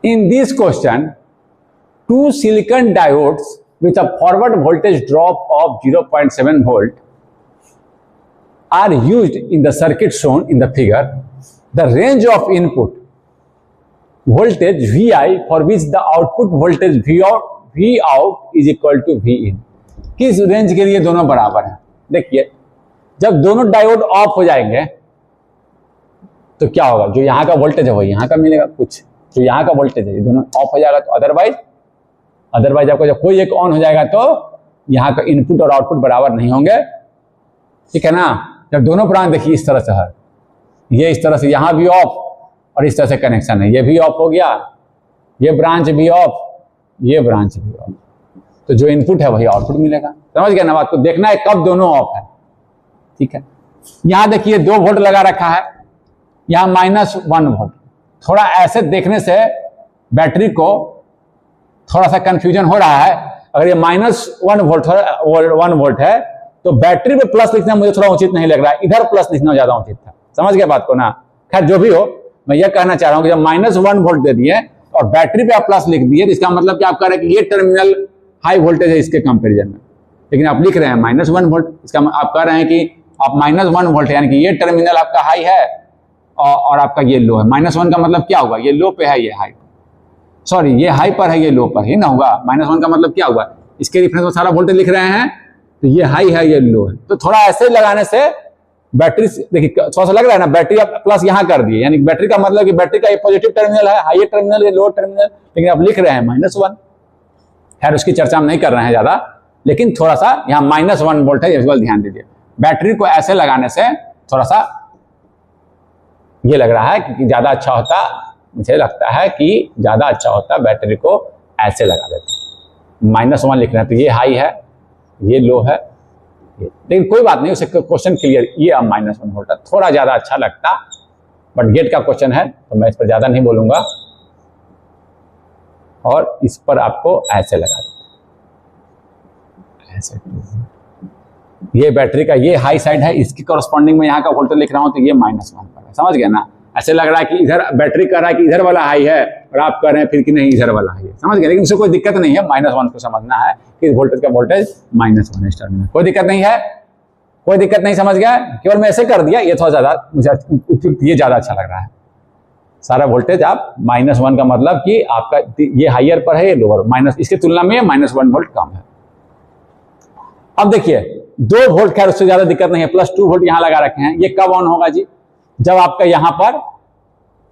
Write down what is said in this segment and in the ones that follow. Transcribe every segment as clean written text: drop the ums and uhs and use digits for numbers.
In this question, two silicon diodes with a forward voltage drop of 0.7 volt are used in the circuit shown in the figure. The range of input voltage Vi for which the output voltage Vout is equal to Vin. किस range के लिए दोनों बराबर हैं? देखिए, जब दोनों diode off हो जाएंगे तो क्या होगा? जो यहाँ का वोल्टेज है वो यहाँ का मिलेगा, कुछ जो यहाँ का वोल्टेज है ये दोनों ऑफ हो जाएगा। तो अदरवाइज आपको जब कोई एक ऑन हो जाएगा तो यहाँ का इनपुट और आउटपुट बराबर नहीं होंगे, ठीक है ना। जब दोनों ब्रांच देखिए इस तरह से है, ये इस तरह से यहाँ भी ऑफ और इस तरह से कनेक्शन है, ये भी ऑफ हो गया, ये ब्रांच भी ऑफ, ये ब्रांच भी ऑफ, तो जो इनपुट है वही आउटपुट मिलेगा। समझ गए ना बात को? देखना है कब दोनों ऑफ है, ठीक है। यहां देखिए 2 वोल्ट लगा रखा है, यहां -1 वोल्ट। थोड़ा ऐसे देखने से बैटरी को थोड़ा सा कंफ्यूजन हो रहा है। अगर ये -1 वोल्ट है तो बैटरी पे प्लस लिखना मुझे थोड़ा उचित नहीं लग रहा है, इधर प्लस लिखना ज्यादा उचित था। समझ गए बात को ना? खैर जो भी हो, मैं ये कहना चाह रहा हूं कि जब -1 वोल्ट दे दिए और बैटरी पे आप प्लस लिख दिए तो इसका मतलब कि आप कह रहे हैं कि ये टर्मिनल हाई वोल्टेज है इसके कंपेरिजन में, लेकिन आप लिख रहे हैं -1 वोल्ट। इसका आप कह रहे हैं कि आप -1 वोल्ट है, यानी कि ये टर्मिनल आपका हाई है और आपका ये लो है। -1 का मतलब क्या होगा? ये लो पे है, ये हाई, सॉरी ये हाई पर है, ये लो पर ही ना होगा। -1 का मतलब क्या होगा? इसके रिफरेंस में सारा वोल्टेज लिख रहे हैं तो ये हाई है, ये लो है। तो थोड़ा ऐसे लगाने से बैटरी देखिए थोड़ा सा लग रहा है ना, बैटरी आप प्लस यहाँ कर दिए, यानी बैटरी का मतलब कि बैटरी का ये पॉजिटिव टर्मिनल है, हाई टर्मिनल, ये लो टर्मिनल, लेकिन आप लिख रहे हैं -1। खैर उसकी चर्चा हम नहीं कर रहे हैं ज्यादा, लेकिन थोड़ा सा यहाँ -1 वोल्ट है, इस बार ध्यान दीजिए। बैटरी को ऐसे लगाने से थोड़ा सा ये लग रहा है कि ज्यादा अच्छा होता, मुझे लगता है कि ज्यादा अच्छा होता बैटरी को ऐसे लगा देते। -1 लिख रहे हैं तो ये हाई है, ये लो है, लेकिन कोई बात नहीं, उसे क्वेश्चन क्लियर, ये अब -1 वोल्ट है, थोड़ा ज्यादा अच्छा लगता, बट गेट का क्वेश्चन है तो मैं इस पर ज्यादा नहीं बोलूंगा और इस पर आपको ऐसे लगा देते, ऐसे। ये बैटरी का ये हाई साइड है, इसकी कॉरस्पॉन्डिंग में यहाँ का वोल्टेज लिख रहा हूं तो ये -1 पर है। समझ गए ना? ऐसे लग रहा है कि इधर बैटरी कह रहा है कि इधर वाला हाई है और आप कह रहे हैं फिर कि नहीं इधर वाला हाई है। समझ गए? लेकिन उससे कोई दिक्कत नहीं है, -1 को समझना है कि वोल्टेज का वोल्टेज -1 इस टर्मिनल, कोई दिक्कत नहीं है, कोई दिक्कत नहीं। समझ गया? केवल मैं ऐसे कर दिया, ये थोड़ा ज्यादा मुझे उपयुक्त, ये ज्यादा अच्छा लग रहा है। सारा वोल्टेज आप -1 का मतलब कि आपका ये हाइयर पर है, ये लोअर, माइनस इसके तुलना में -1 वोल्ट कम है। अब देखिए 2 वोल्ट, खैर उससे ज्यादा दिक्कत नहीं है, +2 वोल्ट यहां लगा रखे हैं। ये कब ऑन होगा जी? जब आपका यहां पर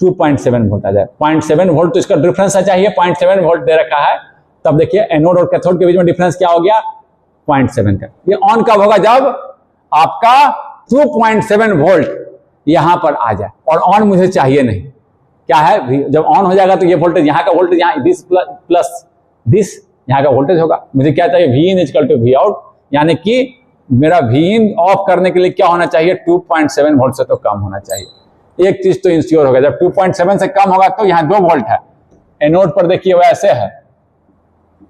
2.7 वोल्ट आ जाए। 0.7 वोल्ट तो इसका डिफरेंस चाहिए, 0.7 वोल्ट दे रखा है। तब देखिए एनोड और कैथोड के बीच में डिफरेंस क्या हो गया? 0.7 का। ये ऑन कब होगा? जब आपका 2.7 वोल्ट यहां पर आ जाए, और ऑन मुझे चाहिए नहीं, क्या है? जब ऑन हो जाएगा तो ये वोल्टेज, यहाँ का वोल्टेज, यहाँ दिस प्लस दिस यहाँ का वोल्टेज होगा। मुझे क्या चाहिए? Vin = Vout, यानी कि मेरा Vin ऑफ करने के लिए क्या होना चाहिए? 2.7 वोल्ट से तो कम होना चाहिए। एक चीज तो इंश्योर होगा, जब 2.7 से कम होगा तो यहाँ 2 वोल्ट है। एनोड पर देखिए वो ऐसे है,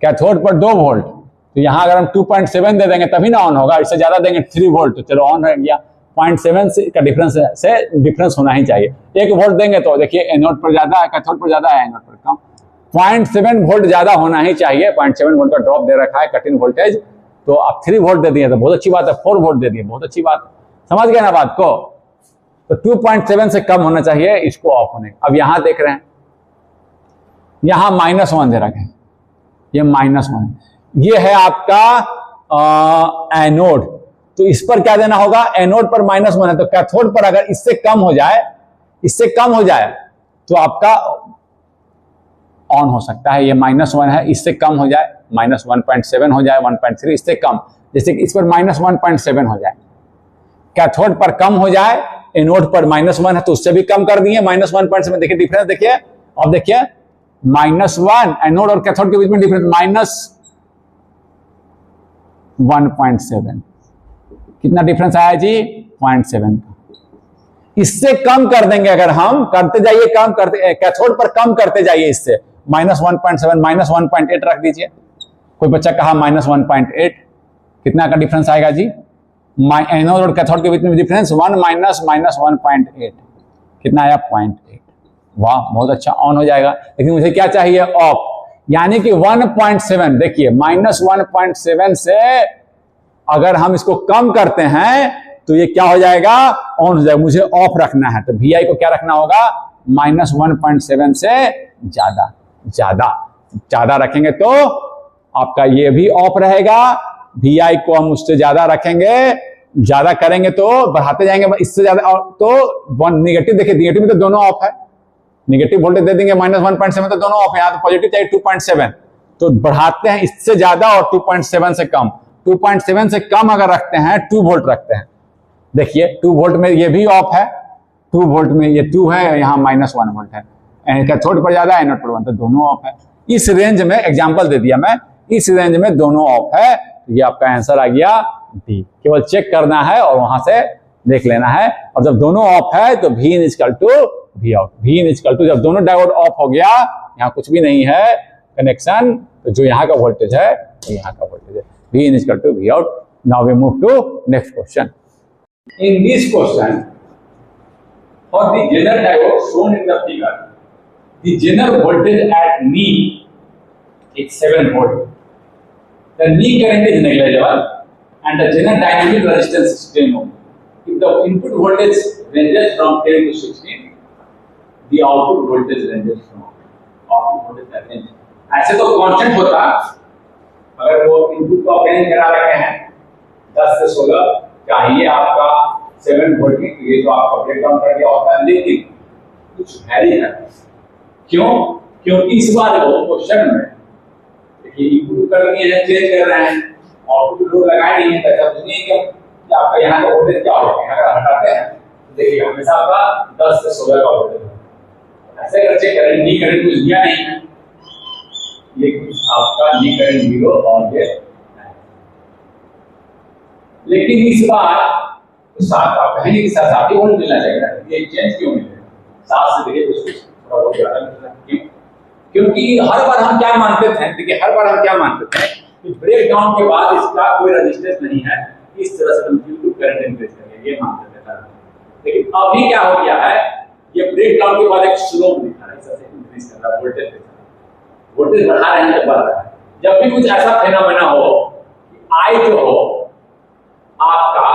कैथोड पर 2 वोल्ट, तो यहाँ अगर हम 2.7 दे देंगे तभी ना ऑन होगा। इससे ज्यादा देंगे 3 वोल्ट तो चलो ऑन हो गया। 0.7 से का डिफरेंस होना ही चाहिए। 1 वोल्ट देंगे तो देखिए एनोड पर ज्यादा है, कैथोड पर ज्यादा है, एनोड पर कम। 0.7 वोल्ट ज्यादा होना ही चाहिए। 0.7 वोल्ट का ड्रॉप दे रखा है कट इन वोल्टेज, तो आप 3 वोल्ट दे दिए तो बहुत अच्छी बात है, 4 वोल्ट दे दिए बहुत अच्छी बात। समझ गए ना बात को? तो 2.7 से कम होना चाहिए इसको ऑफ होने। अब यहां देख रहे हैं, यहां -1 दे रखे हैं, ये -1, ये है आपका एनोड, तो इस पर क्या देना होगा? एनोड पर -1 है, तो कैथोड पर अगर इससे कम हो जाए तो आपका ऑन हो सकता है। ये -1 है, इससे कम हो जाए, -1.7 हो जाए, 1.3, इससे कम, जैसे कि इस पर -1.7 हो जाए। कैथोड पर कम हो जाए, एनोड पर -1 है तो उससे भी कम कर दिए, -1.7। देखिए डिफरेंस देखिए, अब देखिए -1, एनोड और कैथोड के बीच में डिफरेंस -1.7। कितना डिफरेंस आया जी? 0.7 का। इससे कम कर देंगे अगर हम, करते जाइए, कम करते, कैथोड पर कम करते जाइए, इससे -1.7, -1.8 रख दीजिए। कोई बच्चा कहा -1.8, कितना का डिफरेंस आएगा जी? एनोड और कैथोड के बीच में डिफरेंस 1 - -1.8, कितना आया? 0.8। वाह बहुत अच्छा, ऑन हो जाएगा। लेकिन मुझे क्या चाहिए, ऑफ। यानी कि 1.7, देखिए -1.7 से अगर हम इसको कम करते हैं तो ये क्या हो जाएगा, ऑन हो जाएगा। मुझे ऑफ रखना है तो VI को क्या रखना होगा, -1.7 से ज्यादा। ज्यादा रखेंगे तो आपका ये भी ऑफ रहेगा। VI को हम उससे ज्यादा रखेंगे, ज्यादा करेंगे तो बढ़ाते जाएंगे, इससे ज्यादा तो नेगेटिव, देखिए नेगेटिव में तो दोनों ऑफ है, नेगेटिव वोल्टेज दे देंगे -1.7 तो दोनों ऑफ है। यहाँ तो पॉजिटिव चाहिए 2.7, तो बढ़ाते हैं इससे ज्यादा और 2.7 से कम। 2.7 से कम अगर रखते हैं 2 वोल्ट रखते हैं, देखिए 2 वोल्ट में ये भी ऑफ है, 2 वोल्ट में ये 2 है, यहाँ -1 वोल्ट है, कैथोड पर ज्यादा एनोड पर 1, तो दोनों ऑफ है। इस रेंज में एग्जांपल दे दिया मैं, इस रेंज में दोनों ऑफ है, तो ये आपका आंसर आ गया डी। केवल चेक करना है और वहां से देख लेना है। और जब दोनों ऑफ है तो V in equal to V out. V in equal to, जब दोनों डायोड ऑफ हो गया, यहाँ कुछ भी नहीं है कनेक्शन, तो जो यहाँ का वोल्टेज है तो यहाँ का वोल्टेज है। V in is equal to V out. Now we move to next question. In this question, for the Zener diode shown in the figure, the Zener voltage at knee is 7 volt. The knee current is negligible and the Zener dynamic resistance is 10 ohm. If the input voltage ranges from 10 to 16, the output voltage ranges from output voltage range. ऐसे तो constant होता, अगर वो input को operate करा रखे हैं 10 से 16, चाहिए आपका 7 वोल्ट की, ये तो आपका ब्रेकडाउन कर दिया होता है, लेकिन कुछ वैरी है। क्यों? क्योंकि इस बार वो क्वेश्चन में देखिए इनपुट कर दिए हैं, चेंज कर रहे हैं, आउटपुट लोड लगाए नहीं है, तब सुनिए कि आपका यहाँ का वोल्टेज क्या होगा। अगर हटाते हैं तो देखिए हमेशा आपका 10 से 16 का वोल्टेज है। ऐसे कर चेक करें, नी करंट कुछ दिया नहीं है, ये कुछ आपका नी करंट 0 और ये, लेकिन इस बार तो साथ आप कहेंगे कि 7 वोल्ट मिलना चाहिए, ये चेंज क्यों मिलेगा 7 से, देखिए कुछ थोड़ा बहुत ज्यादा मिल रहा है। क्यों? क्योंकि हर बार हम क्या मानते थे, देखिए हर बार हम क्या मानते थे कि ब्रेक डाउन के बाद इसका कोई रेजिस्टेंस नहीं है, इस तरह से हम ड्यू करंट इंक्रीज करेंगे, ये मानते थे। लेकिन अभी क्या हो गया है, ये ब्रेक डाउन के बाद एक स्लोप दिखा रहा है, इससे इंक्रीज कर रहा है, वोल्टेज बढ़ा रहे हैं तो बढ़ रहा है। जब भी कुछ ऐसा फेनोमेना हो, आई जो हो आपका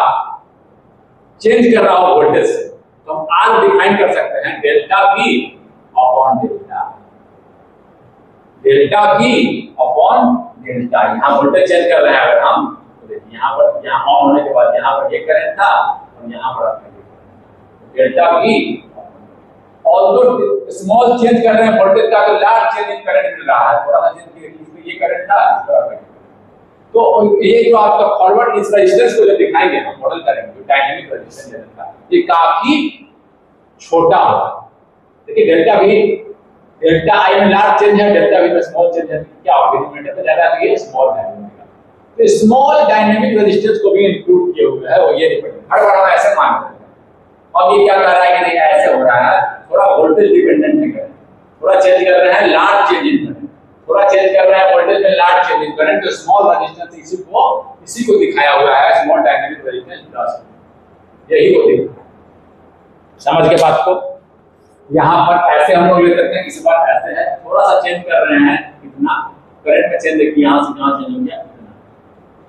चेंज कर रहा हो वोल्टेज से, तो हम आर डिफाइन कर सकते हैं delta V upon delta, delta V upon delta. यहाँ वोल्टेज चेंज कर रहे हैं अगर हम, तो देखिए यहाँ पर, यहाँ ऑन होने के बाद यहाँ पर ये करंट था और यहाँ पर delta V, although small change कर रहे हैं वोल्टेज का, तो लार्ज चेंज इन करंट मिल रहा है, थोड़ा सा चेंज किया, इसमें ये करंट था, इस तरह का। तो ये जो आपका फॉरवर्ड इस रेजिस्टेंस को जो दिखाएंगे हम मॉडल करेंगे, डायनामिक रेजिस्टेंस का, ये काफी छोटा होगा। देखिए डेल्टा V, डेल्टा I में लार्ज चेंज है, डेल्टा V में स्मॉल चेंज है, क्या होगा, डिनोमिनेटर में ज्यादा है, ये स्मॉल डायनामिक का। तो स्मॉल डायनामिक रेजिस्टेंस को भी इंक्लूड किया हुआ है, वो ये डिपेंड, हर बार हम ऐसे मानते हैं। अब ये क्या कर रहा है कि नहीं ऐसे हो रहा है, थोड़ा वोल्टेज डिपेंडेंट है, थोड़ा चेंज कर रहे हैं, लार्ज चेंज इन करंट, थोड़ा चेंज कर रहा है वोल्टेज में, लार्ज चेंज इन करंट, तो स्मॉल रेजिस्टेंस इसी को दिखाया हुआ है, स्मॉल डायनामिक रेजिस्टेंस प्लस, यही को दिखाया। समझ के बात को? यहाँ पर ऐसे हम लोग ले सकते हैं, इस बार ऐसे है, थोड़ा सा चेंज कर रहे हैं, कितना करंट में चेंज, देखिए यहाँ से कहाँ चेंज हो गया,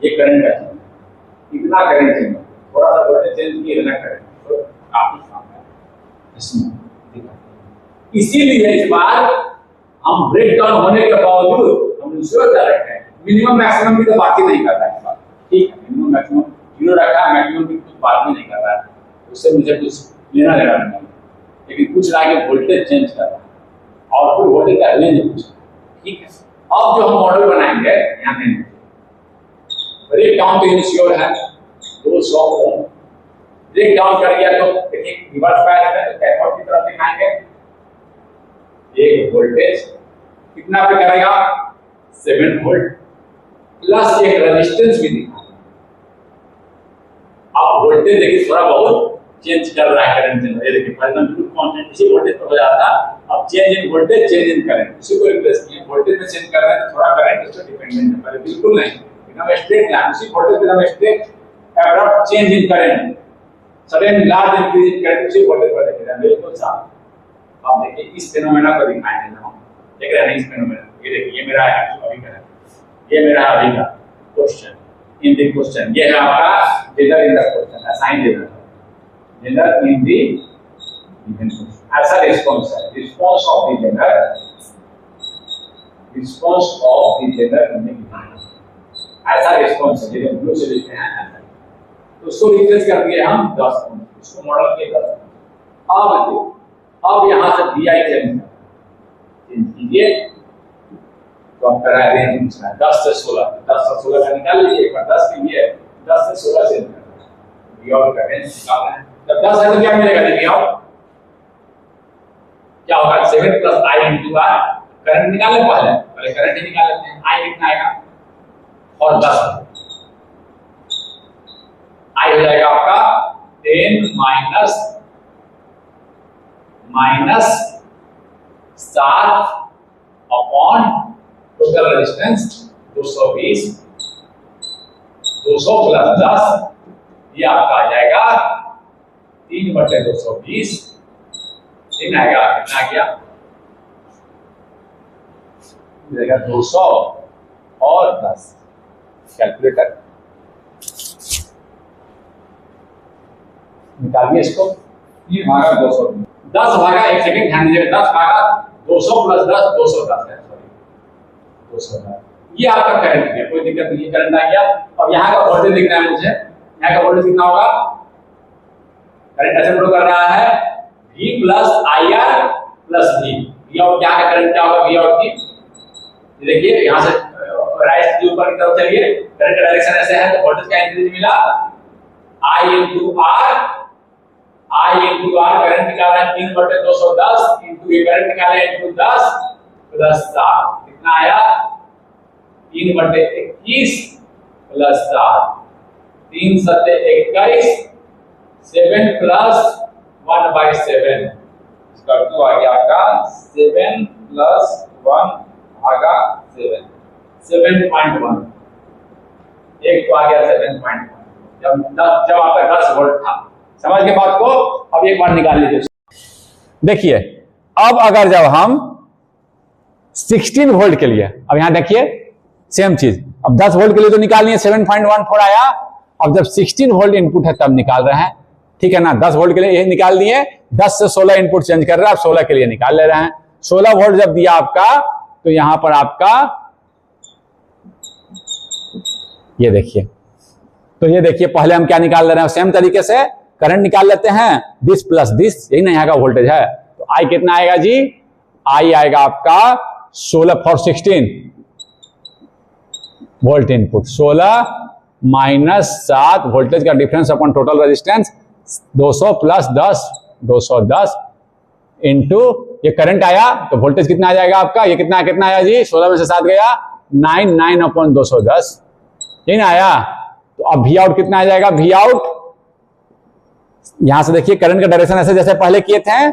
ये करंट का चेंज, इतना करंट चेंज, थोड़ा सा वोल्टेज चेंज किया, इतना करंट, तो काफी कम है इसमें। इसीलिए इस बार हम ब्रेक डाउन होने के बावजूद हम इंश्योर कर रहे हैं, मिनिमम मैक्सिमम की तो बात ही नहीं कर रहा है इस बार, ठीक है, मिनिमम मैक्सिमम 0 रखा है, मैक्सिमम की कुछ बात भी नहीं कर रहा है, उससे मुझे कुछ लेना देना नहीं, लेकिन कुछ रहा कि वोल्टेज चेंज कर रहा है, आउटपुट वोल्टेज का रेंज कुछ, ठीक है। अब जो हम मॉडल बनाएंगे यहाँ पे ब्रेक डाउन तो इंश्योर है 200 ओम, ब्रेक डाउन कर दिया तो देखिए रिवर्स बायस है, तो कैथोड की तरफ दिखाएंगे, एक वोल्टेज कितना पे करेगा 7 वोल्ट प्लस एक रेजिस्टेंस भी दिखाएंगे। अब वोल्टेज देखिए थोड़ा बहुत चेंज कर रहा है, करंट चेंज, ये देखिए फॉर एग्जांपल कांस्टेंट इसी वोल्टेज पर हो जाता, अब change in voltage change in current, इसी को रिप्लेस किया, वोल्टेज में चेंज कर रहा है तो थोड़ा करंट इस पर डिपेंडेंट है, पहले बिल्कुल नहीं, एकदम स्ट्रेट लाइन, उसी वोल्टेज पे हम straight abrupt change in current, sudden large increase in current, उसी वोल्टेज पर देखिए बिल्कुल साफ। अब देखिए इस फेनोमेना को दिखाने जा रहा हूँ, देख रहे हैं इस फेनोमेना, ये देखिए ये मेरा है अभी का, ये मेरा अभी का क्वेश्चन इन द क्वेश्चन, ये है आपका gender in the question, assign gender in the given question, ऐसा रिस्पांस है, response of the gender in the given, ऐसा रिस्पांस है जिसे ब्लू से लिखते हैं ऐसा, तो उसको रिप्लेस कर दिए हम 10, उसको मॉडल के 10। अब यहां से vi चेंज कीजिए, तो आप करा रेंज पूछना है 10 से 16, 10 से 16 का निकाल लीजिए, एक बार 10 के लिए 10 से 16 से वी आउट का रेंज निकालना है। जब 10 है तो क्या मिलेगा, वी आउट क्या होगा 7 plus i into r, current निकालने पहले करंट ही निकाल लेते हैं, i कितना आएगा और 10 i हो जाएगा आपका 10 minus 7 upon total resistance 220, 200 plus 10, ये आपका आ जाएगा 3/220, दिन आएगा कितना आ गया, 200 और 10, कैलकुलेटर निकालिए इसको, 3 भागा 200, 10 भागा, एक सेकंड ध्यान दीजिए, 10 भागा 200 प्लस 10 210 है, सॉरी 210, ये आपका करंट है, कोई दिक्कत नहीं, करंट आ गया। अब यहाँ का वोल्टेज दिखना है मुझे, यहाँ का वोल्टेज कितना होगा, करंट ऐसे फ्लो कर रहा है V plus IR plus V out, क्या है करंट क्या होगा V आउट की, देखिए यहाँ से राइट के ऊपर की तरफ चलिए, करंट का डायरेक्शन ऐसे है, तो वोल्टेज का इंक्रीज मिला I into R, करंट निकाला है 3/210 इंटू ये करंट निकाला है इंटू 10 प्लस 7, कितना आया 3/21 प्लस 7, 3 सत्ते 21, 7 प्लस 1/7, इसका टू आ गया आपका 7 प्लस 1 भागा 7, 7.1, एक तो आ गया 7.1, जब आपका 10 वोल्ट था, समझ के बात को। अब एक बार निकाल लीजिए, देखिए अब अगर जब हम 16 वोल्ट के लिए, अब यहां देखिए सेम चीज, अब 10 वोल्ट के लिए तो निकाल लिए 7.14 आया, अब जब 16 वोल्ट इनपुट है तब निकाल रहे हैं, ठीक है ना, 10 वोल्ट के लिए ये निकाल दिए, 10 से 16 इनपुट चेंज कर रहे हैं, अब 16 के लिए निकाल ले रहे हैं, 16 वोल्ट जब दिया आपका, तो यहां पर आपका ये देखिए, तो ये देखिए पहले हम क्या निकाल ले रहे हैं, सेम तरीके से करंट निकाल लेते हैं, दिस प्लस दिस, यही ना यहाँ का वोल्टेज है, तो आई कितना आएगा जी, आई आएगा आपका 16 for 16 volt input, 16 minus 7 voltage का difference upon total resistance 200 plus 10 210 into ये करंट आया, तो वोल्टेज कितना आ जाएगा आपका, ये कितना आया जी, 16 में से 7 गया 9 अपॉन 210, यही ना आया। तो अब वी आउट कितना आ जाएगा, वी आउट यहां से देखिए करंट का डायरेक्शन ऐसे जैसे पहले किए थे,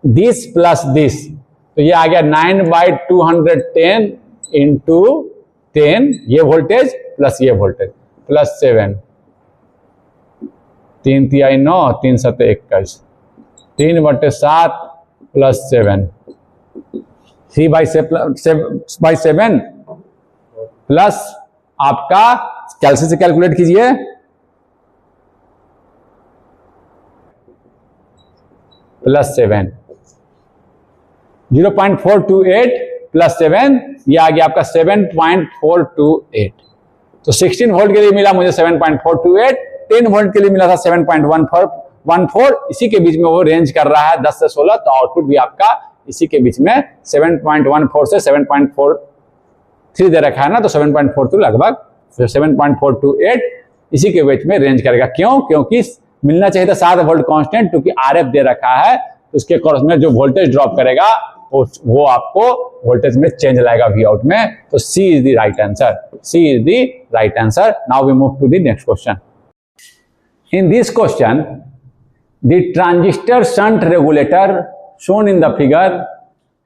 दिस प्लस दिस, तो ये आ गया 9/210 इंटू 10, ये वोल्टेज प्लस ये वोल्टेज प्लस 7, 3 तिहाई 9, 3 सत्ते 21, 3/7 प्लस 7, 3/7 प्लस आपका कैलकुलेटर से कैलकुलेट कीजिए, प्लस 7, 0.428 प्लस 7, ये आ गया आपका 7.428, तो 16 वोल्ट के लिए मिला मुझे 7.428, 10 वोल्ट के लिए मिला था 7.14, इसी के बीच में वो रेंज कर रहा है 10 से 16, तो आउटपुट भी आपका इसी के बीच में 7.14 से 7.43 दे रखा है ना, तो 7.42 लगभग 7.428 इसी के बीच में रेंज करेगा, क्यों, क्योंकि मिलना चाहिए था 7 वोल्ट कांस्टेंट, क्योंकि आरएफ दे रखा है, तो उसके कोर्स में जो वोल्टेज ड्रॉप करेगा वो आपको वोल्टेज में चेंज लाएगा वी आउट में, तो C is the right answer, C is the right answer. Now we move to the next question. In this question the transistor shunt regulator shown in the figure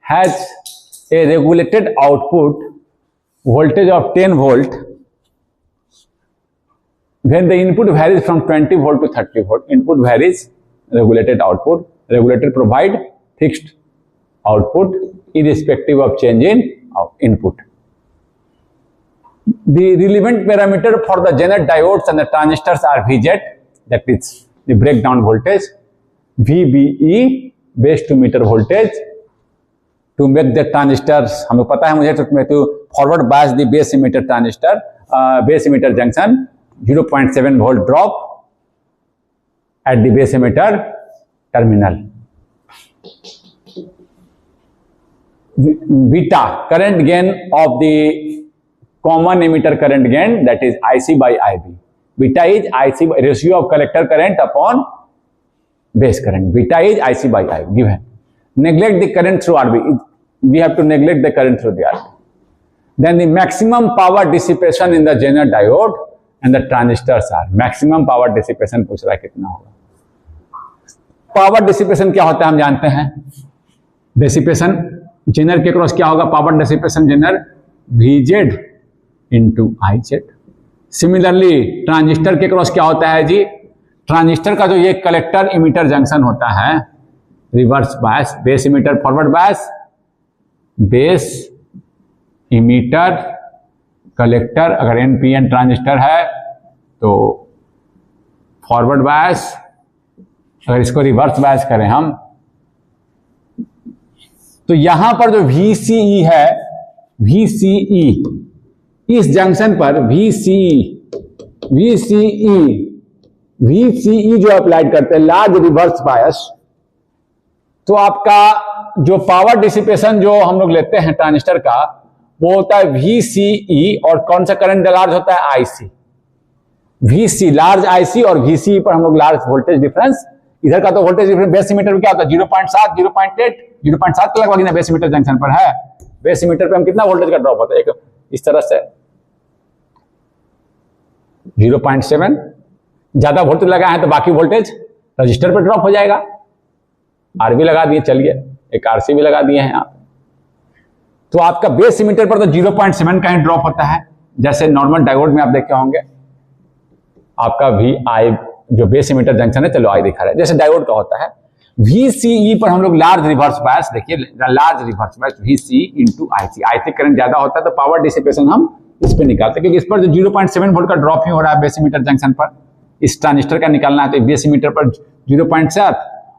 has a regulated output voltage of 10 volt when the input varies from 20 volt to 30 volt. Input varies, regulated output. Regulator provide fixed output irrespective of change in input. The relevant parameter for the Zener diodes and the transistors are VZ, that is the breakdown voltage, VBE base to emitter voltage to make the transistors, हमें पता है मुझे, तो forward bias the base emitter transistor, base emitter junction 0.7 volt drop at the base emitter terminal. Beta current gain of the common emitter current gain, that is IC by IB. Beta is IC by ratio of collector current upon base current. Beta is IC by IB given. Neglect the current through RB. We have to neglect the current through the RB. Then the maximum power dissipation in the Zener diode and the transistors are. Maximum power dissipation पूछ रहा है कितना होगा. Power dissipation क्या होता है हम जानते हैं. Dissipation Zener के क्रॉस क्या होगा. Power dissipation Zener VZ into IZ. Similarly transistor के क्रॉस क्या होता है जी. ट्रांजिस्टर का जो ये कलेक्टर इमिटर जंक्शन होता है, reverse bias, base emitter forward bias, base emitter collector, अगर एनपीएन ट्रांजिस्टर है तो फॉरवर्ड बायस, अगर इसको रिवर्स बायस करें हम तो यहां पर जो VCE है, VCE इस जंक्शन पर VCE जो अप्लाइड करते हैं लार्ज रिवर्स बायस, तो आपका जो पावर डिसिपेशन जो हम लोग लेते हैं ट्रांजिस्टर का वो होता है VCE, और कौन सा करंट लार्ज होता है IC. VC लार्ज IC और VCE पर हम लोग लार्ज वोल्टेज डिफरेंस, इधर का तो वोल्टेज डिफरेंस बेस इमीटर में क्या होता है 0.7, 0.8, 0.7 के लगभग बेस इमीटर जंक्शन पर है. बेस इमीटर पे हम कितना वोल्टेज का ड्रॉप होता है, एक इस तरह से 0.7. ज्यादा वोल्टेज लगाए हैं तो बाकी वोल्टेज रजिस्टर पर ड्रॉप हो जाएगा. आरबी लगा दिए, चलिए एक आरसी भी लगा दिए हैं आप, तो आपका बेस इमीटर पर तो 0.7 का ही ड्रॉप होता है. जैसे नॉर्मल डायोड में आप देखे होंगे आपका VI जो बेस इमीटर जंक्शन है, चलो आई दिखा रहा है, जैसे डायोड का होता है. VCE पर हम लोग लार्ज रिवर्स बायस, देखिए large reverse bias VCE into IC current ज्यादा होता है तो पावर डिसिपेशन हम इस पे निकालते हैं, क्योंकि इस पर जो 0.7 वोल्ट का ड्रॉप ही हो रहा है बेस इमीटर जंक्शन पर. इस ट्रांजिस्टर का निकालना है तो बेस इमीटर पर 0.7,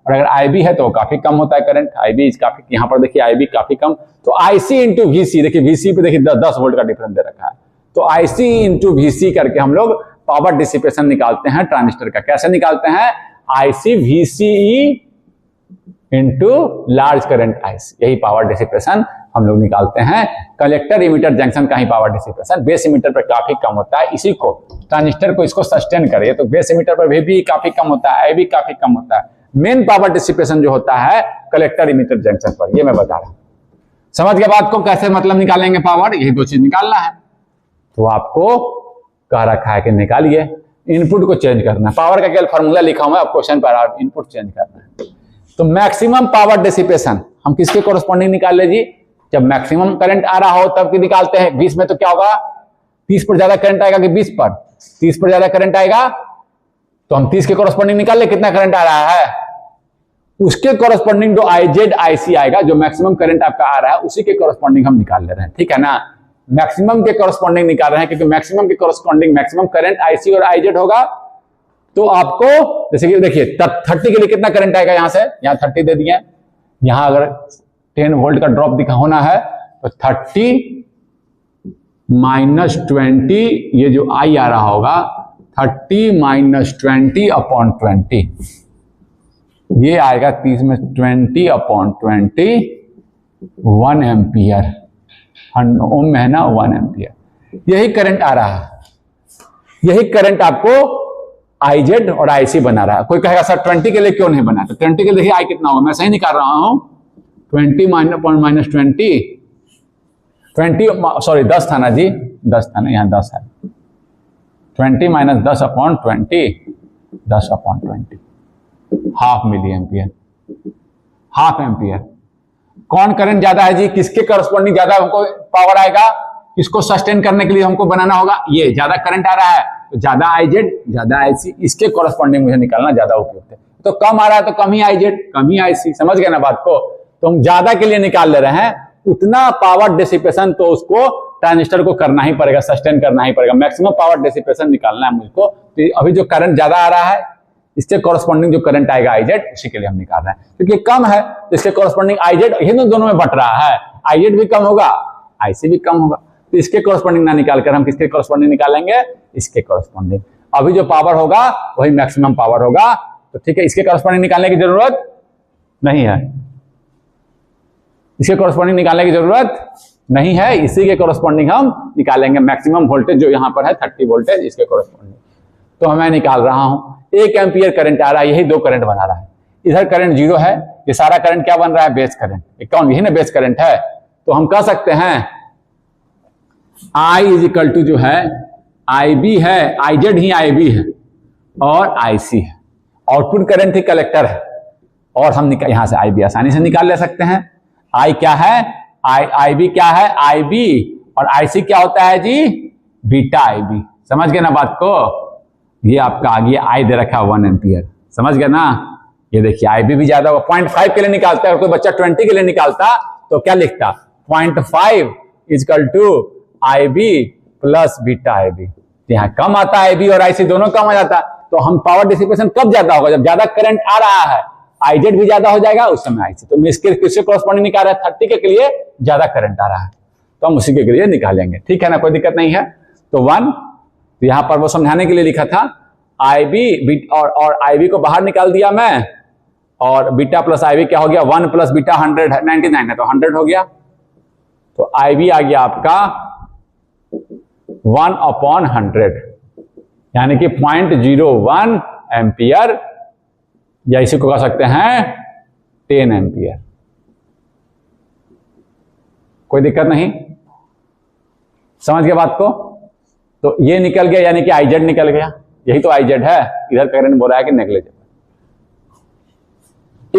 और अगर IB है तो काफी कम होता है करंट. IB काफी, यहाँ पर देखिए IB काफी कम, तो IC इंटू VC, देखिए VC पे देखिए 10 वोल्ट का डिफरेंस दे रखा है, तो IC इंटू VC करके हम लोग पावर डिसिपेशन निकालते हैं ट्रांजिस्टर का. कैसे निकालते हैं, IC VCE into large current IC, यही पावर डिसिपेशन हम लोग निकालते हैं. कलेक्टर इमिटर जंक्शन का ही पावर डिसिपेशन बेस इमिटर पर काफी कम होता है, इसी को ट्रांजिस्टर को इसको सस्टेन करिए तो बेस इमिटर पर भी काफी कम होता है, IB काफी कम होता है. मेन पावर डिसिपेशन जो होता है कलेक्टर इमिटर जंक्शन पर, ये मैं बता रहा हूं. समझ गया बात को, कैसे मतलब निकालेंगे पावर, यही दो चीज निकालना है. तो आपको कह रखा है कि निकालिए, इनपुट को चेंज करना है. पावर का केवल फॉर्मूला लिखा हुआ है, आप क्वेश्चन पर आप इनपुट चेंज करना है. तो मैक्सिमम पावर डिसिपेशन हम किसके कोरस्पॉन्डिंग निकाल ले जी, जब मैक्सिमम करंट आ रहा हो तब की निकालते हैं. 20 में तो क्या होगा, 30 पर ज्यादा करंट आएगा कि 20 पर, 30 पर ज्यादा करंट आएगा तो हम 30 के कोरस्पॉन्डिंग निकाल ले कितना करंट आ रहा है, उसके कोरस्पॉन्डिंग जो IZ IC आएगा, जो मैक्सिमम करंट आपका आ रहा है उसी के कोरस्पॉन्डिंग हम निकाल ले रहे हैं. ठीक है ना, मैक्सिमम के कोरस्पॉन्डिंग निकाल रहे हैं, क्योंकि मैक्सिमम के कोरस्पॉन्डिंग मैक्सिमम करंट IC और IZ होगा. तो आपको जैसे कि देखिए 30 के लिए कितना करंट आएगा, यहां से यहां 30 दे दिए, यहां अगर 10 वोल्ट का ड्रॉप दिखा होना है तो 30 माइनस 20, ये जो I आ रहा होगा 30 माइनस 20 अपॉन 20, ये आएगा 30 में 20 अपॉन 20, 1 एम्पियर. ओम में है ना 1 एम्पियर, यही करंट आ रहा है. यही करंट आपको IZ और IC बना रहा है. कोई कहेगा सर 20 के लिए क्यों नहीं बना, तो 20 के लिए देखिए I कितना होगा, मैं सही निकाल रहा हूं 20 माइनस 20 सॉरी 10 था ना जी, 10 था ना, यहाँ 10 है. 20 minus 10 upon 20, 10 upon 20, half milli ampere, half ampere. कौन करंट ज्यादा है जी, किसके करस्पॉन्डिंग ज्यादा हमको पावर आएगा, इसको सस्टेन करने के लिए हमको बनाना होगा. ये ज्यादा करंट आ रहा है तो ज्यादा IZ ज्यादा IC, इसके करस्पॉन्डिंग मुझे निकालना ज्यादा उपयुक्त है. तो कम आ रहा है तो कम ही IZ कम ही IC. समझ गए ना बात को, तो हम ज्यादा के लिए निकाल ले रहे हैं, उतना पावर डिसिपेशन तो उसको ट्रांजिस्टर को करना ही पड़ेगा, सस्टेन करना ही पड़ेगा, मैक्सिमम पावर डिसिपेशन निकालना है मुझको। तो अभी जो करंट ज्यादा आ रहा है इससे कॉरस्पॉन्डिंग जो करंट आएगा आईजेड, उसी के लिए हम निकाल रहे हैं। क्योंकि कम है तो इसके कॉरस्पॉन्डिंग आईजेड, ये दोनों में बट रहा है, आईजेड भी कम होगा, आईसी भी कम होगा। तो इसके कॉरस्पॉन्डिंग ना निकालकर हम किसके कॉरस्पॉन्डिंग निकालेंगे, इसके कॉरस्पॉन्डिंग। अभी जो पावर होगा वही मैक्सिमम पावर होगा, तो ठीक है, इसके कॉरस्पॉन्डिंग निकालने की जरूरत नहीं है, इसके कॉरस्पॉन्डिंग निकालने की जरूरत नहीं है, इसी के कॉरस्पॉन्डिंग हम निकालेंगे मैक्सिमम वोल्टेज जो यहां पर है 30 वोल्टेज, इसके कॉरस्पॉन्डिंग। तो मैं निकाल रहा हूं 1 एम्पियर करंट आ रहा है, यही 2 करंट बना रहा है। इधर करंट 0 है, ये सारा करंट क्या बन रहा है, बेस करंट। कौन, यही ना बेस करंट है। तो हम कह सकते हैं I इज इक्वल टू जो है IB है, IZ ही IB है और IC है, आउटपुट करंट ही कलेक्टर है। और हम यहां से IB आसानी से निकाल ले सकते हैं। I क्या है, IB क्या है, IB, और IC क्या होता है जी, बीटा IB। समझ गए ना बात को। ये आपका आगे I दे रखा 1 एम्पियर, समझ गए ना। ये देखिए IB भी ज्यादा होगा, 0.5 के लिए निकालता है, कोई बच्चा 20 के लिए निकालता तो क्या लिखता, 0.5 is equal to IB plus beta IB। यहाँ कम आता है IB और IC दोनों कम आ जाता। तो हम पावर डिसिपेशन कब ज्यादा होगा, जब ज्यादा करंट आ रहा है, IZ भी ज्यादा हो जाएगा उस समय IC। तो इसके किससे कॉरस्पॉन्डिंग निकाल रहा है, 30 के लिए ज्यादा करंट आ रहा है, तो हम उसी के लिए निकालेंगे, ठीक है ना, कोई दिक्कत नहीं है। तो 1, तो यहां पर वो समझाने के लिए लिखा था IB और IB को बाहर निकाल दिया मैं, और बीटा प्लस IB क्या हो गया, 1 प्लस बीटा 100 है, 99 है तो 100 हो गया। तो IB आ गया आपका 1/100, यानी कि 0.01 एम्पियर, या इसी को कह सकते हैं 10 एम्पियर। कोई दिक्कत नहीं, समझ गए बात को। तो ये निकल गया, यानी कि IZ निकल गया, यही तो IZ है। इधर करंट बोल रहा है कि नेग्लिजिबल।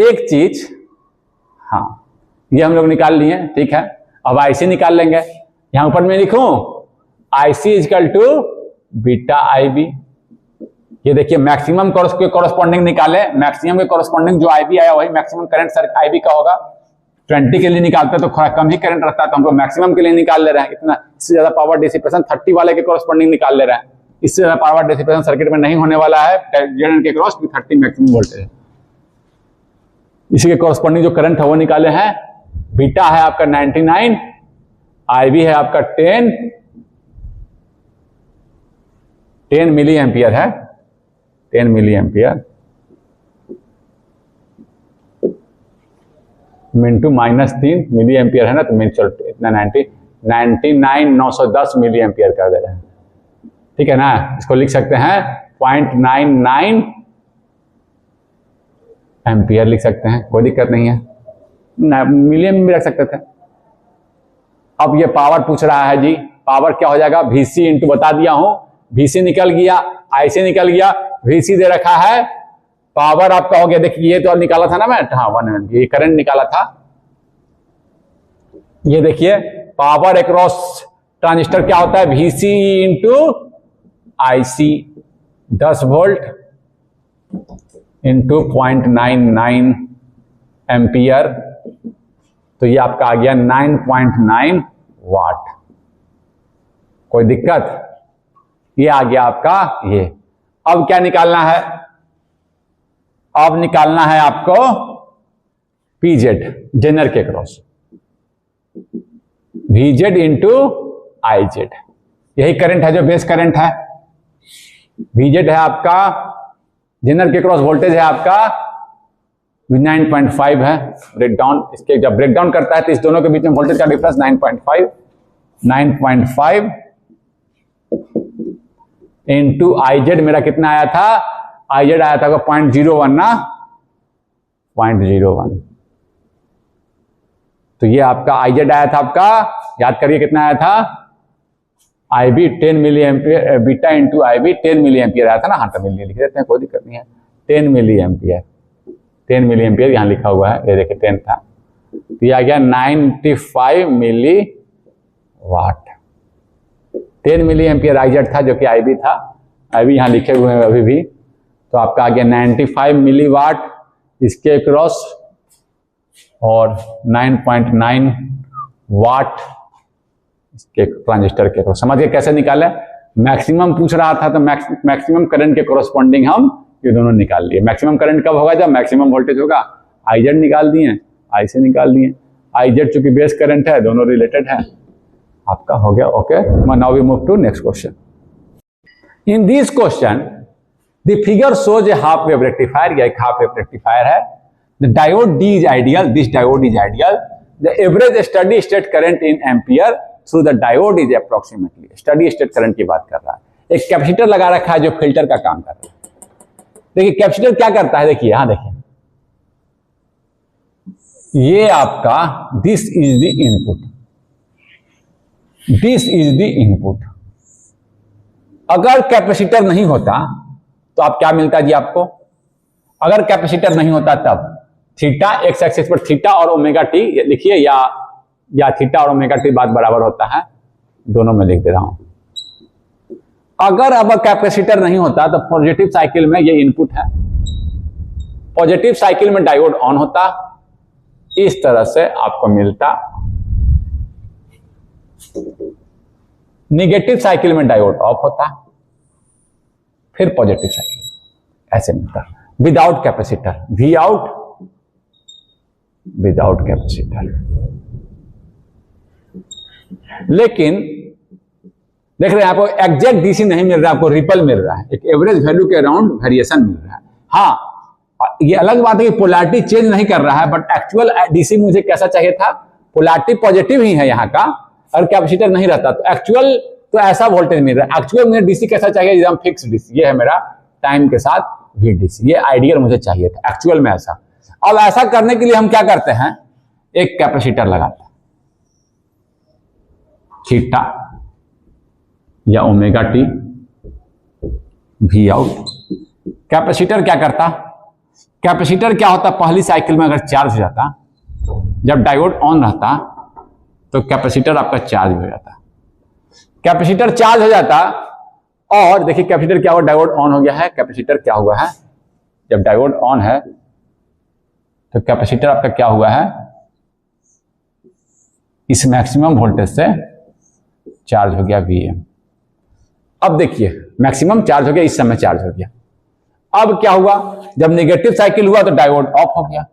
एक चीज, हाँ ये हम लोग निकाल लिए, ठीक है। अब IC निकाल लेंगे। यहां ऊपर में लिखूं IC is equal to beta IB। ये देखिए मैक्सिमम के कॉरस्पॉन्डिंग निकाले, मैक्सिमम के कॉरस्पॉन्डिंग जो IB आया वही मैक्सिमम करंट सर IB का होगा। 20 के लिए निकालते तो थोड़ा कम ही करंट रहता, तो हमको मैक्सिमम के लिए निकाल ले रहे हैं। इतना, इससे ज्यादा पावर डिसिपेशन 30 वाले के कॉरस्पॉन्डिंग निकाल ले रहे हैं। इससे ज्यादा पावर डिसिपेशन सर्किट में नहीं होने वाला है, जेड के क्रॉस 30 मैक्सिमम वोल्टेज है। इसी के कॉरस्पॉन्डिंग जो करंट है वो निकाले हैं। बीटा है आपका 99, IB है आपका 10 मिली एम्पियर है, 10 मिली एम्पियर मिनटू -3 मिली एम्पियर है ना, तो चलो इतना 99,910 मिली एम्पियर कर दे रहे हैं, ठीक है ना। इसको लिख सकते हैं 0.99 एम्पियर लिख सकते हैं, कोई दिक्कत नहीं है, मिलियन में भी रख सकते थे। अब ये पावर पूछ रहा है जी, पावर क्या हो जाएगा, VC इंटू, बता दिया हूं, VC निकल गया, IC निकल गया, VC दे रखा है, पावर आपका हो गया। देखिए ये तो निकाला था ना मैं, हाँ 1 एम्पियर, ये करंट निकाला था। ये देखिए पावर अक्रॉस ट्रांजिस्टर क्या होता है, VC into IC, 10 volt into 0.99 ampere, तो ये आपका आ गया 9.9 वाट। कोई दिक्कत, ये आ गया आपका ये। अब क्या निकालना है, अब निकालना है आपको PZ, जेनर के क्रॉस, VZ इंटू IZ। यही करंट है जो बेस करंट है। VZ है आपका, जेनर के क्रॉस वोल्टेज है आपका 9.5 है। ब्रेकडाउन, इसके जब ब्रेकडाउन करता है तो इस दोनों के बीच में वोल्टेज का डिफरेंस 9.5 इंटू IZ मेरा कितना आया था, IZ आया था 0.01 ना, 0.01। तो ये आपका IZ आया था आपका, याद करिए कितना आया था, IB 10 milli ampere, beta into IB 10 milli ampere आया था ना, हाँ तो मिली लिख देते हैं, कोई दिक्कत नहीं है। 10 मिली एम्पियर, 10 मिली एम्पियर यहाँ लिखा हुआ है, ये देखिए 10 था, तो ये आ गया 95 मिली वाट। 10 मिली एम्पियर IZ था जो कि IB था, IB यहाँ लिखे हुए हैं अभी भी, तो आपका आ गया 95 मिली वाट। इसके क्रॉस और 9.9 वाट के ट्रांजिस्टर के। तो समझ के कैसे निकाले, मैक्सिमम पूछ रहा था तो मैक्सिमम करंट के कोरस्पॉन्डिंग हम ये दोनों निकाल लिए। मैक्सिमम करंट कब होगा, जब मैक्सिमम वोल्टेज होगा। आईजेड निकाल दिए, आई से निकाल दिए। आईजेड चूंकि बेस करंट है, दोनों रिलेटेड है, आपका हो गया। Okay, now we move to next question. In this question the figure shows a half wave rectifier, या एक हाफ वेव रेक्टिफायर है। The diode D is ideal, this diode is ideal. The average steady state current in ampere through the diode is approximately, steady state current की बात कर रहा है। एक capacitor लगा रखा है जो फिल्टर का काम कर रहा है। देखिए कैपेसिटर क्या करता है, देखिए यहां देखिए, ये आपका this is the input, this is the input. अगर कैपेसिटर नहीं होता तो आप क्या मिलता जी आपको, अगर कैपेसिटर नहीं होता तब थीटा एक्स एक्सिस पर थीटा और ओमेगा टी लिखिए, या थीटा और ओमेगा टी बात बराबर होता है, दोनों में लिख दे रहा हूं। अगर अब कैपेसिटर नहीं होता तो पॉजिटिव साइकिल में ये इनपुट है, पॉजिटिव साइकिल में डायोड ऑन होता, इस तरह से आपको मिलता। नेगेटिव साइकिल में डायोड ऑफ होता, फिर पॉजिटिव साइकिल ऐसे मिलता without capacitor, V out without capacitor. लेकिन देख रहे हैं आपको एग्जैक्ट डीसी नहीं मिल रहा, आपको रिपल मिल रहा है, एक एवरेज वैल्यू के अराउंड वेरिएशन मिल रहा है। हाँ, ये अलग बात है कि पोलैरिटी चेंज नहीं कर रहा है, बट एक्चुअल डीसी मुझे कैसा चाहिए था, पोलैरिटी पॉजिटिव ही है यहाँ का, और कैपेसिटर नहीं रहता तो एक्चुअल तो ऐसा वोल्टेज मिल रहा है। एक्चुअल मुझे डीसी कैसा चाहिए, एकदम फिक्स डीसी, ये है मेरा टाइम के साथ वी डीसी, ये आइडियल मुझे चाहिए था एक्चुअल में ऐसा। अब ऐसा करने के लिए हम क्या करते हैं, एक कैपेसिटर लगाते हैं, थीटा या omega T, V out. Capacitor क्या करता, कैपेसिटर क्या होता, पहली साइकिल में अगर चार्ज हो जाता, जब डायोड ऑन रहता तो कैपेसिटर आपका चार्ज हो जाता, कैपेसिटर चार्ज हो जाता। और देखिए कैपेसिटर क्या हुआ, डायोड ऑन हो गया है, कैपेसिटर क्या हुआ है, जब डायोड ऑन है तो कैपेसिटर आपका क्या हुआ है, इस मैक्सिमम वोल्टेज से चार्ज हो गया Vm। अब देखिए मैक्सिमम चार्ज हो गया, इस समय चार्ज हो गया। अब क्या हुआ, जब नेगेटिव साइकिल हुआ तो डायोड ऑफ हो गया।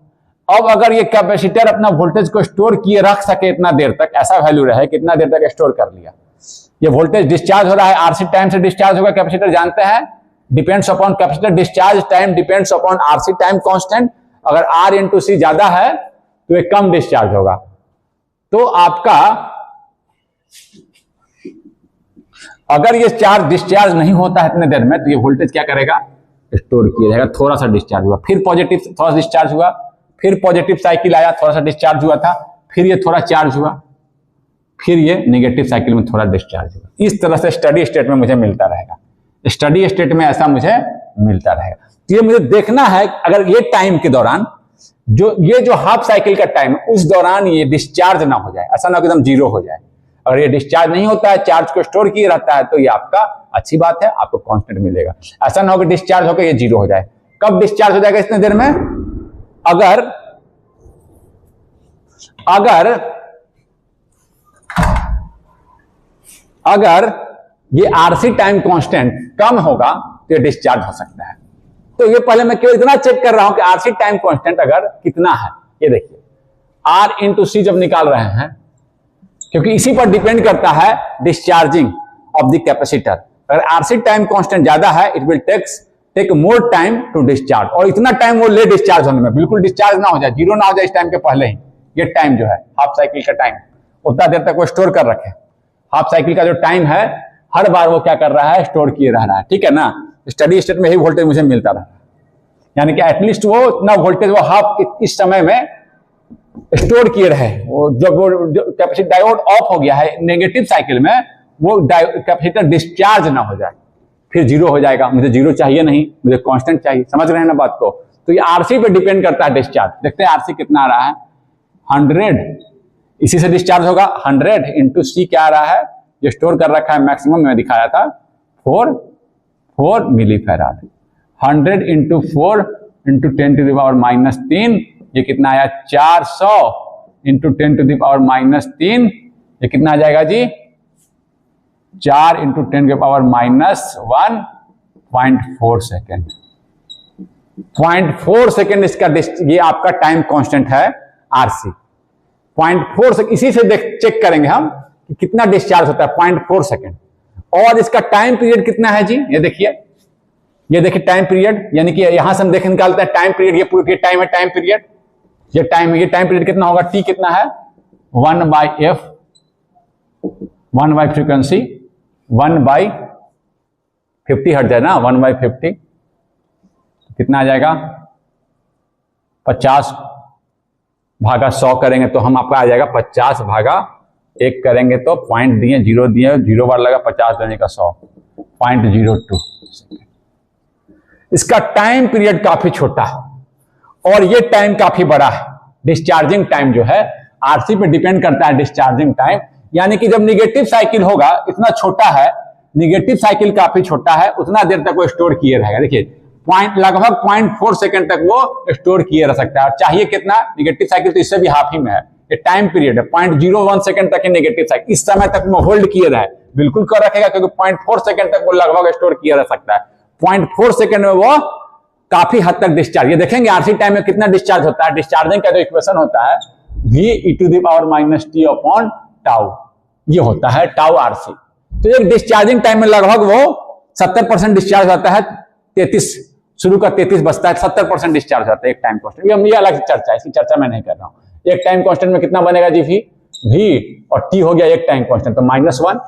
अब अगर ये कैपेसिटर अपना वोल्टेज को स्टोर किए रख सके इतना देर तक, ऐसा वैल्यू रहे कितना देर तक स्टोर कर लिया, ये वोल्टेज डिस्चार्ज हो रहा है, आरसी टाइम से डिस्चार्ज होगा, कैपेसिटर जानते हैं depends upon capacitor discharge time depends upon RC time constant. अगर आर इंटू सी ज्यादा है तो ये कम डिस्चार्ज होगा। तो आपका अगर ये चार्ज डिस्चार्ज नहीं होता है इतने देर में तो ये वोल्टेज क्या करेगा, स्टोर किया जाएगा। थोड़ा सा डिस्चार्ज हुआ, फिर पॉजिटिव, थोड़ा सा डिस्चार्ज हुआ, फिर पॉजिटिव साइकिल आया, थोड़ा सा डिस्चार्ज हुआ था, फिर ये थोड़ा चार्ज हुआ, फिर ये नेगेटिव साइकिल में थोड़ा डिस्चार्ज हुआ। इस तरह से स्टडी स्टेट में मुझे मिलता रहेगा, स्टडी स्टेट में ऐसा मुझे मिलता रहेगा। तो ये मुझे देखना है अगर ये टाइम के दौरान जो हाफ साइकिल का टाइम है उस दौरान ये डिस्चार्ज ना हो जाए, ऐसा ना हो एकदम जीरो हो जाए। अगर ये डिस्चार्ज नहीं होता है, चार्ज को स्टोर किए रहता है, तो ये आपका अच्छी बात है, आपको कांस्टेंट मिलेगा। ऐसा ना हो कि डिस्चार्ज होकर ये जीरो हो जाए। कब डिस्चार्ज हो जाएगा इतने देर में, अगर ये आरसी टाइम कांस्टेंट कम होगा तो ये डिस्चार्ज हो सकता है। तो ये पहले मैं केवल इतना चेक कर रहा हूं कि आरसी टाइम कांस्टेंट अगर कितना है, ये देखिए आर इंटू सी जब निकाल रहे हैं, क्योंकि इसी पर डिपेंड करता है डिस्चार्जिंग ऑफ द कैपेसिटर। अगर आरसी टाइम कांस्टेंट ज्यादा है, it will take more time to discharge, और इतना टाइम वो ले डिस्चार्ज होने में, बिल्कुल डिस्चार्ज ना हो जाए, जीरो ना हो जाए इस टाइम के पहले ही। ये टाइम जो है हाफ साइकिल का टाइम, उतना देर तक वो स्टोर कर रखे। हाफ साइकिल का जो टाइम है हर बार वो क्या कर रहा है, स्टोर किए रह रहा है, ठीक है ना। स्टडी स्टेट में ही वोल्टेज मुझे मिलता रहा, यानी कि एटलीस्ट वो इतना वोल्टेज वो हाफ इस समय में स्टोर किए रहे। वो जब वो कैपेसिटर डायोड ऑफ हो गया है नेगेटिव साइकिल में, वो कैपेसिटर डिस्चार्ज ना हो जाए, फिर जीरो हो जाएगा। मुझे जीरो चाहिए नहीं, मुझे कांस्टेंट चाहिए, समझ रहे हैं ना बात को। तो ये आरसी पे डिपेंड करता है डिस्चार्ज। देखते हैं आरसी कितना आ रहा है, 100, इसी से डिस्चार्ज होगा। 100 इंटू सी क्या आ रहा है, जो स्टोर कर रखा है मैक्सिमम में दिखाया था 4 मिली फैराड। 100 इंटू 4 इंटू 10⁻³ ये कितना आया 400 इंटू 10⁻³ ये कितना आ जाएगा जी 4 इंटू 10⁻⁻1.4 सेकेंड। 0.4 सेकेंड इसका ये आपका टाइम कांस्टेंट है आरसी। 0.4 सेकेंड इसी से चेक करेंगे हम कि कितना डिस्चार्ज होता है 0.4 सेकेंड। और इसका टाइम पीरियड कितना है जी, ये देखिए टाइम पीरियड, यानी कि यहां से हम देख निकालते हैं टाइम पीरियड, ये पूरी टाइम है टाइम पीरियड, ये टाइम पीरियड कितना होगा, टी कितना है 1/f 1 फ्रीक्वेंसी 1/50 हर्ट्ज है ना, 1/50 कितना आ जाएगा 50/100 करेंगे तो हम आपका आ जाएगा 50/1 करेंगे तो पॉइंट दिए 0 दिए 0 बार लगा 50 देने का 100 0.02 सेकेंड। इसका टाइम पीरियड काफी छोटा है और ये टाइम काफी बड़ा है। डिस्चार्जिंग टाइम जो है आरसी पे डिपेंड करता है डिस्चार्जिंग टाइम, यानी कि जब निगेटिव साइकिल होगा इतना छोटा है, निगेटिव साइकिल काफी छोटा है, उतना देर तक वो स्टोर किए रहेगा। देखिए लगभग 0.4 सेकंड तक वो स्टोर किए रह सकता है। और चाहिए कितना, निगेटिव साइकिल तो इससे भी हाफ ही में है, ये टाइम पीरियड है 0.01 सेकंड तक नेगेटिव साइकिल, इस समय तक वो होल्ड किए रहे, बिल्कुल कर रखेगा क्योंकि 0.4 सेकंड तक वो लगभग स्टोर किया रह सकता है। 0.4 सेकंड में वो काफी हद तक डिस्चार्ज, ये देखेंगे आरसी टाइम में कितना डिस्चार्ज होता है। डिस्चार्जिंग का जो इक्वेशन होता है v⁻⁻t/τ, ये होता है टाउ आरसी। तो एक डिस्चार्जिंग टाइम में लगभग वो 70% डिस्चार्ज होता है, 33 शुरू का 33 बचता है, 70% डिस्चार्ज होता है एक टाइम कांस्टेंट। ये अलग चर्चा है, इसकी चर्चा मैं नहीं कर रहा हूं। एक टाइम कांस्टेंट में कितना बनेगा जी v और t हो गया एक टाइम कांस्टेंट तो -1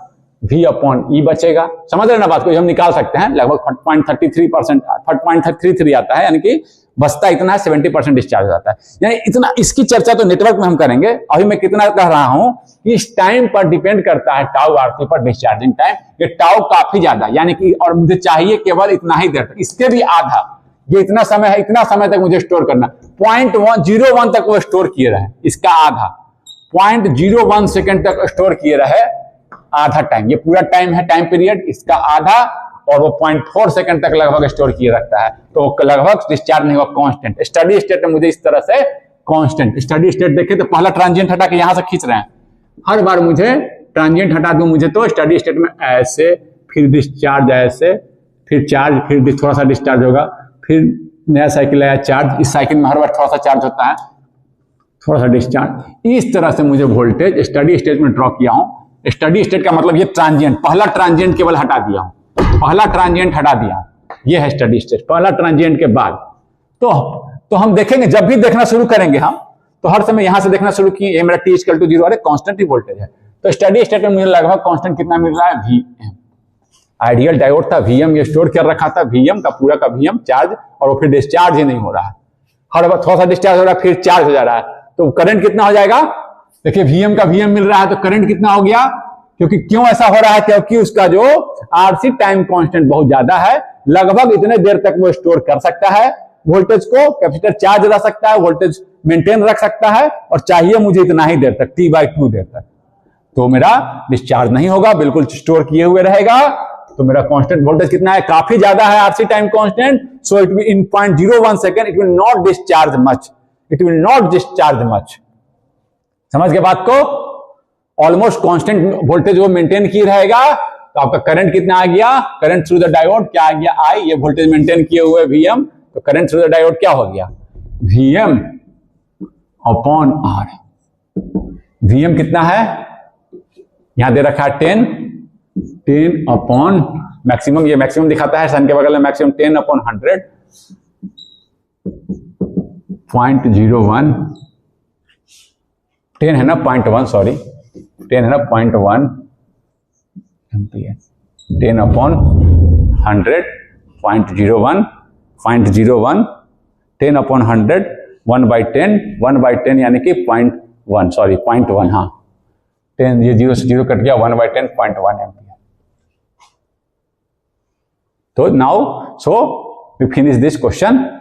v/e बचेगा। समझ रहे ना बात को, हम निकाल सकते हैं लगभग 0.33 आता है, यानी कि बचता इतना है 70% डिस्चार्ज हो जाता है। यानी इतना, इसकी चर्चा तो नेटवर्क में हम करेंगे। अभी मैं कितना कह रहा हूं कि इस टाइम पर डिपेंड करता है टाउ आरसी पर डिस्चार्जिंग टाइम। ये टाउ काफी ज्यादा, यानी कि और मुझे चाहिए केवल इतना ही देर तक, इसके भी आधा, ये इतना समय है, इतना समय तक मुझे स्टोर करना, 0.01 तक वो स्टोर किए रहे, इसका आधा 0.01 सेकेंड तक स्टोर किए रहे, आधा टाइम, ये पूरा टाइम है टाइम पीरियड, इसका आधा, और वो 0.4 सेकंड तक लगभग स्टोर किए रखता है, तो लगभग डिस्चार्ज नहीं हुआ कांस्टेंट। स्टडी स्टेट में मुझे इस तरह से कांस्टेंट स्टडी स्टेट देखे तो पहला ट्रांजिएंट हटा के यहां से खींच रहे हैं, हर बार मुझे ट्रांजिएंट हटा दूं मुझे तो स्टडी स्टेट में ऐसे, फिर डिस्चार्ज ऐसे, फिर चार्ज, फिर थोड़ा सा डिस्चार्ज होगा, फिर नया साइकिल आया चार्ज, इस साइकिल में हर बार थोड़ा सा चार्ज होता है, थोड़ा सा डिस्चार्ज, इस तरह से मुझे वोल्टेज स्टडी स्टेट में ड्रॉ किया हूं। स्टडी स्टेट का मतलब ये ट्रांजिएंट, पहला ट्रांजिएंट केवल हटा दिया हूं, पहला ट्रांजिएंट हटा दिया हूं, ये है स्टडी स्टेट, पहला ट्रांजिएंट के बाद। तो हम देखेंगे, जब भी देखना शुरू करेंगे हम, तो हर समय यहां से देखना शुरू किए, ये मेरा t=0, अरे कांस्टेंट ही वोल्टेज है, तो स्टडी स्टेट में मुझे लगभग कांस्टेंट कितना मिल रहा है Vm। आइडियल डायोड था, Vm ये स्टोर कर रखा था, Vm का पूरा का Vm चार्ज, और वो फिर डिस्चार्ज ही नहीं हो रहा है, हर बार थोड़ा सा डिस्चार्ज हो रहा है फिर चार्ज हो जा रहा है, तो करंट कितना हो जाएगा, देखिए Vm का Vm मिल रहा है तो करंट कितना हो गया, क्योंकि क्यों ऐसा हो रहा है, क्योंकि उसका जो आरसी टाइम कांस्टेंट बहुत ज्यादा है, लगभग इतने देर तक वो स्टोर कर सकता है वोल्टेज को, कैपेसिटर चार्ज रह सकता है, वोल्टेज मेंटेन रख सकता है, और चाहिए मुझे इतना ही देर तक, t/2 देर तक, तो मेरा डिस्चार्ज नहीं होगा, बिल्कुल स्टोर किए हुए रहेगा। तो मेरा कांस्टेंट वोल्टेज कितना है, काफी ज्यादा है RC time constant, so it will in 0.01 second it will not discharge much, it will not discharge much. समझ गए बात को, ऑलमोस्ट कांस्टेंट वोल्टेज वो मेंटेन किए रहेगा। तो आपका करंट कितना आ गया, करंट थ्रू द डायोड क्या आ गया, I, ये वोल्टेज मेंटेन किए हुए Vm, तो करंट थ्रू द डायोड क्या हो गया, Vm/R। Vm कितना है, यहां दे रखा है 10 मैक्सिमम, ये मैक्सिमम दिखाता है, सन के बगल में मैक्सिमम 10/100 0.01, 10 है ना 0.1, सॉरी 10 है ना 0.1 एम्पियर, 10/100 0.01 10/100 1/10 यानी कि 0.1, सॉरी 0.1, हाँ 10, ये 0 से 0 कट गया, 1/10 0.1 एम्पियर। तो now so we finish this question.